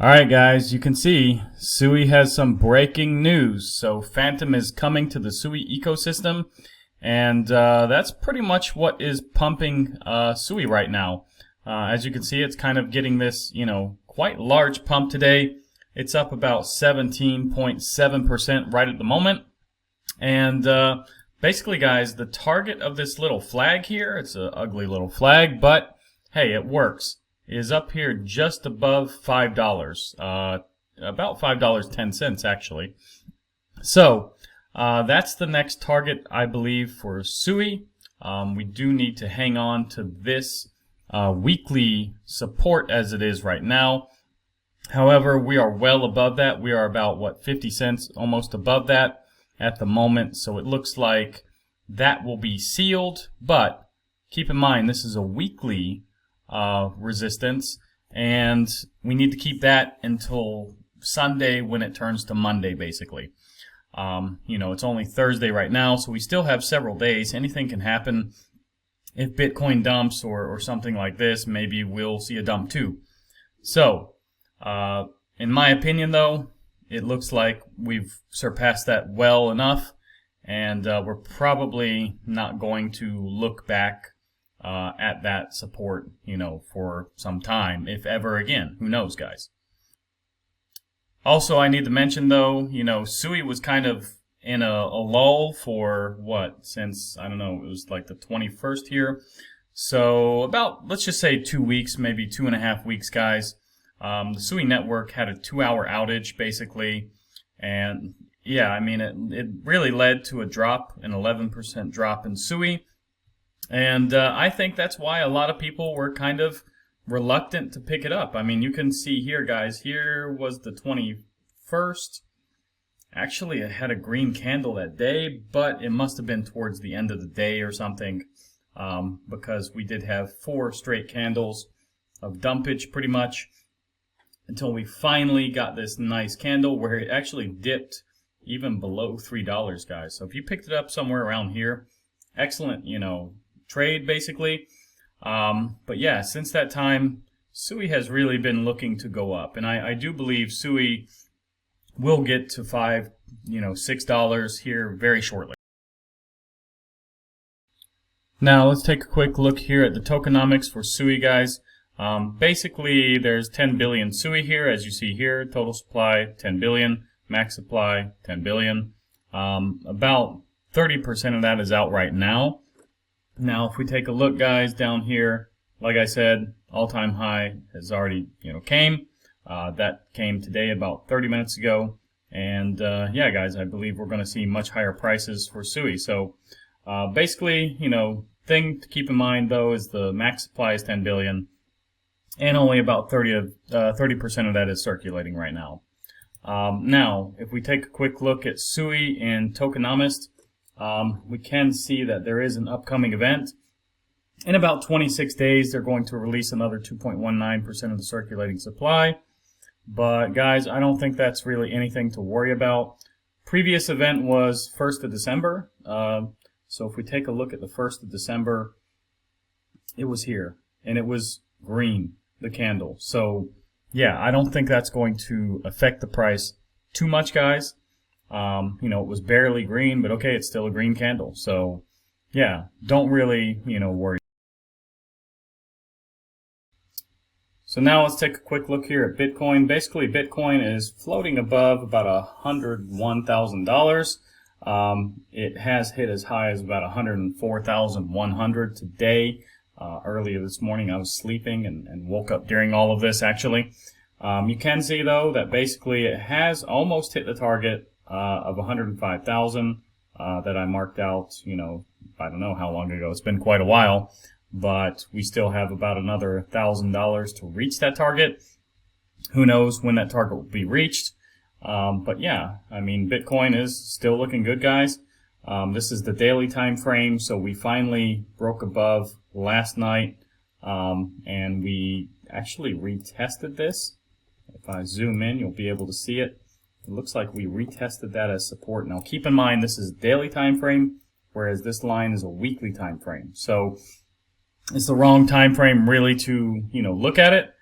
Alright guys, you can see Sui has some breaking news. So Phantom is coming to the Sui ecosystem, and that's pretty much what is pumping Sui right now. As you can see, it's kind of getting this, quite large pump today. It's up about 17.7% right at the moment. And basically guys, the target of this little flag here, it's an ugly little flag, but hey, it works, is up here just above $5, about $5.10 actually. So that's the next target, I believe, for Sui. We do need to hang on to this weekly support as it is right now. However, we are well above that. We are about, what, 50 cents almost above that at the moment. So it looks like that will be sealed. But keep in mind, this is a weekly resistance, and we need to keep that until Sunday when it turns to Monday, basically. It's only Thursday right now, so we still have several days. Anything can happen. If Bitcoin dumps or something like this, maybe we'll see a dump too. So, in my opinion though, it looks like we've surpassed that well enough, and we're probably not going to look back at that support, for some time, if ever again. Who knows, guys? Also, I need to mention though, Sui was kind of in a lull for since, I don't know, it was like the 21st here. So about, let's just say 2 weeks, maybe 2.5 weeks, guys. The Sui network had a 2-hour outage basically, and yeah, I mean, it really led to a drop, an 11% drop in Sui. And I think that's why a lot of people were kind of reluctant to pick it up. I mean, you can see here, guys, here was the 21st. Actually, it had a green candle that day, but it must have been towards the end of the day or something, because we did have 4 straight candles of dumpage pretty much until we finally got this nice candle where it actually dipped even below $3, guys. So if you picked it up somewhere around here, excellent, trade basically. But yeah, since that time, Sui has really been looking to go up, and I do believe Sui will get to $5, $6 here very shortly. Now let's take a quick look here at the tokenomics for Sui, guys. Basically, there's 10 billion Sui here, as you see here. Total supply 10 billion, max supply 10 billion. About 30% of that is out right now. Now, if we take a look, guys, down here, like I said, all-time high has already, came. That came today about 30 minutes ago. And, yeah, guys, I believe we're going to see much higher prices for Sui. So, basically, thing to keep in mind, though, is the max supply is 10 billion. And only about 30% of that is circulating right now. Now, if we take a quick look at Sui and Tokenomist, we can see that there is an upcoming event. In about 26 days, they're going to release another 2.19% of the circulating supply. But guys, I don't think that's really anything to worry about. Previous event was 1st of December. So if we take a look at the 1st of December, it was here, and it was green, the candle. So yeah, I don't think that's going to affect the price too much, guys. It was barely green, but okay, it's still a green candle. So, yeah, don't really, worry. So now let's take a quick look here at Bitcoin. Basically, Bitcoin is floating above about $101,000. It has hit as high as about 104,100 today. Earlier this morning, I was sleeping and woke up during all of this, actually. You can see, though, that basically it has almost hit the target of 105,000 that I marked out, I don't know how long ago. It's been quite a while, but we still have about another $1,000 to reach that target. Who knows when that target will be reached? But yeah, I mean, Bitcoin is still looking good, guys. This is the daily time frame, so we finally broke above last night, and we actually retested this. If I zoom in, you'll be able to see it. It looks like we retested that as support. Now keep in mind, this is daily time frame, whereas this line is a weekly time frame. So it's the wrong time frame really to, look at it.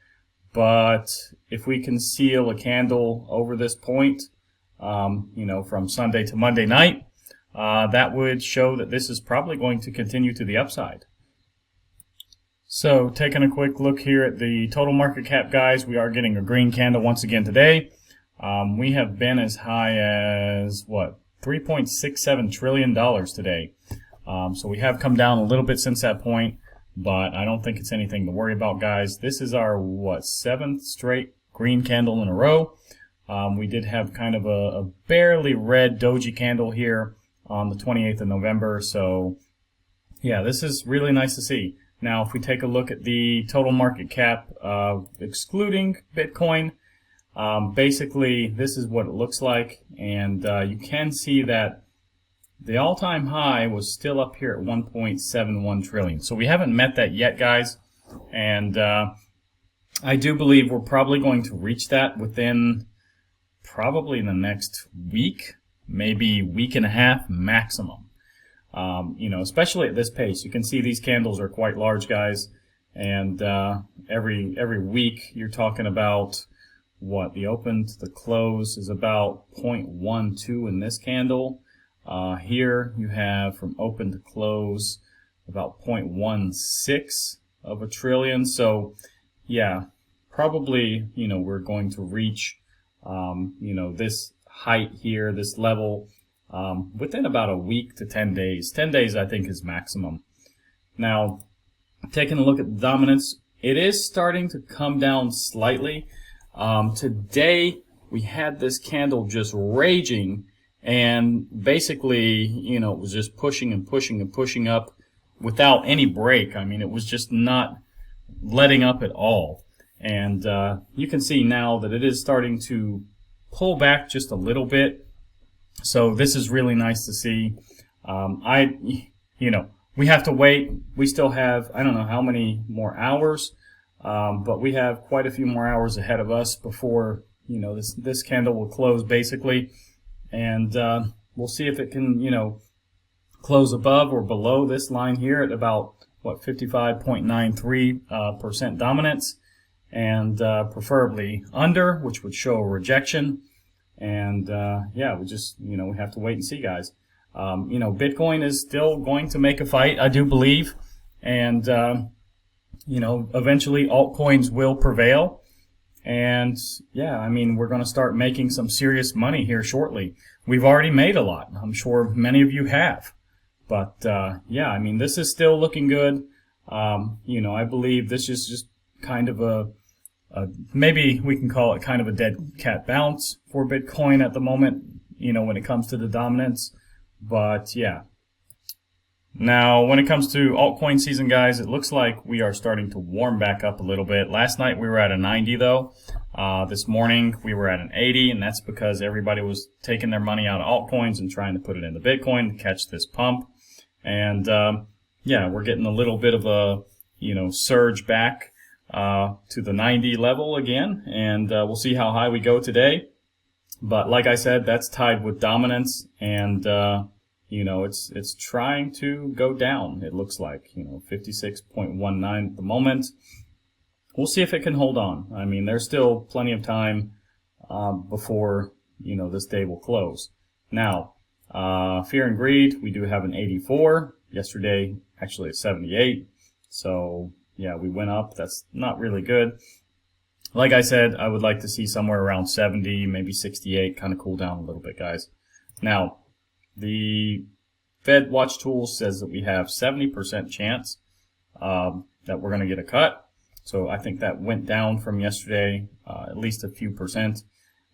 but if we can seal a candle over this point, you know, from Sunday to Monday night, that would show that this is probably going to continue to the upside. So taking a quick look here at the total market cap, guys, we are getting a green candle once again today. We have been as high as, what, $3.67 trillion today. So we have come down a little bit since that point, but I don't think it's anything to worry about, guys. This is our, what, 7th straight green candle in a row. We did have kind of a barely red doji candle here on the 28th of November. So, yeah, this is really nice to see. Now, if we take a look at the total market cap, excluding Bitcoin, basically this is what it looks like. And you can see that the all-time high was still up here at 1.71 trillion. So we haven't met that yet, guys. And I do believe we're probably going to reach that within probably the next week, maybe week and a half maximum. You know, especially at this pace. You can see these candles are quite large, guys. And every week you're talking about, what, the open to the close is about 0.12 in this candle. Here you have from open to close about 0.16 of a trillion. So yeah, probably, you know, we're going to reach, you know, this height here, this level, within about a week to 10 days. 10 days, I think, is maximum. Now, taking a look at the dominance, it is starting to come down slightly. Today, we had this candle just raging, and basically, you know, it was just pushing and pushing and pushing up without any break. I mean, it was just not letting up at all. And you can see now that it is starting to pull back just a little bit. So this is really nice to see. You know, we have to wait. We still have, I don't know how many more hours, but we have quite a few more hours ahead of us before, you know, this candle will close basically. And we'll see if it can, you know, close above or below this line here at about, what, 55.93% dominance, and preferably under, which would show a rejection. And yeah, we just, you know, we have to wait and see, guys. You know, Bitcoin is still going to make a fight, I do believe. And, you know, eventually altcoins will prevail. And yeah, I mean, we're going to start making some serious money here shortly. We've already made a lot. I'm sure many of you have. But yeah, I mean, this is still looking good. You know, I believe this is just kind of maybe we can call it kind of a dead cat bounce for Bitcoin at the moment, you know, when it comes to the dominance. But yeah. Now, when it comes to altcoin season, guys, it looks like we are starting to warm back up a little bit. Last night we were at a 90, though. This morning we were at an 80, and that's because everybody was taking their money out of altcoins and trying to put it into Bitcoin to catch this pump. And yeah, we're getting a little bit of a, you know, surge back to the 90 level again, and we'll see how high we go today. But like I said, that's tied with dominance, and you know, it's trying to go down, it looks like, you know, 56.19 at the moment. We'll see if it can hold on. I mean, there's still plenty of time before, you know, this day will close. Now, fear and greed, we do have an 84. Yesterday, actually a 78. So, yeah, we went up. That's not really good. Like I said, I would like to see somewhere around 70, maybe 68, kind of cool down a little bit, guys. Now, the Fed Watch Tool says that we have 70% chance that we're going to get a cut. So I think that went down from yesterday, at least a few percent.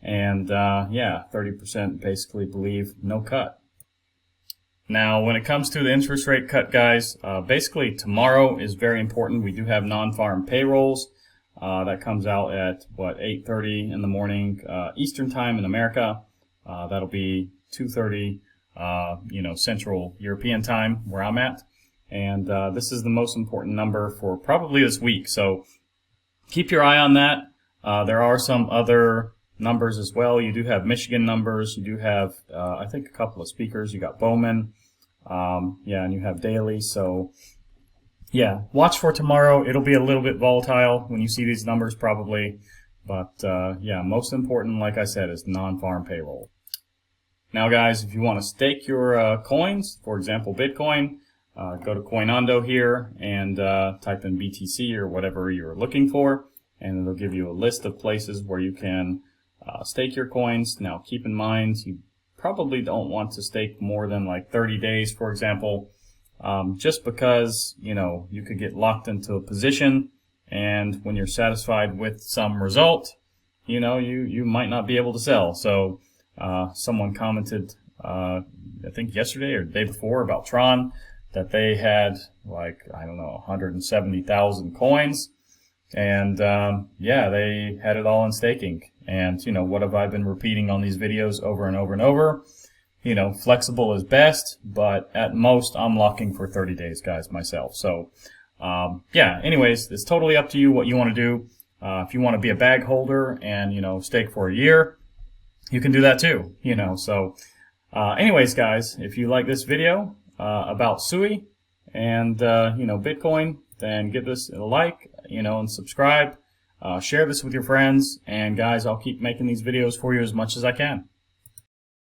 And yeah, 30% basically believe no cut. Now, when it comes to the interest rate cut, guys, basically tomorrow is very important. We do have non-farm payrolls. That comes out at, what, 8:30 in the morning Eastern Time in America. That'll be 2:30 you know, Central European Time where I'm at. And this is the most important number for probably this week. So keep your eye on that. There are some other numbers as well. You do have Michigan numbers. You do have, I think, a couple of speakers. You got Bowman. Yeah, and you have Daly. So yeah, watch for tomorrow. It'll be a little bit volatile when you see these numbers probably. But yeah, most important, like I said, is non-farm payroll. Now, guys, if you want to stake your coins, for example, Bitcoin, go to Coinondo here and type in BTC or whatever you're looking for, and it'll give you a list of places where you can stake your coins. Now, keep in mind, you probably don't want to stake more than like 30 days, for example, just because, you know, you could get locked into a position, and when you're satisfied with some result, you know, you might not be able to sell. So someone commented, I think yesterday or the day before, about Tron, that they had like, I don't know, 170,000 coins, and yeah, they had it all in staking. And you know, what have I been repeating on these videos over and over and over? You know, flexible is best, but at most I'm locking for 30 days, guys, myself. So yeah, anyways, it's totally up to you what you want to do. If you want to be a bag holder and, you know, stake for a year, you can do that too, you know. So anyways, guys, if you like this video about Sui and you know, Bitcoin, then give this a like, you know, and subscribe. Share this with your friends, and guys, I'll keep making these videos for you as much as I can.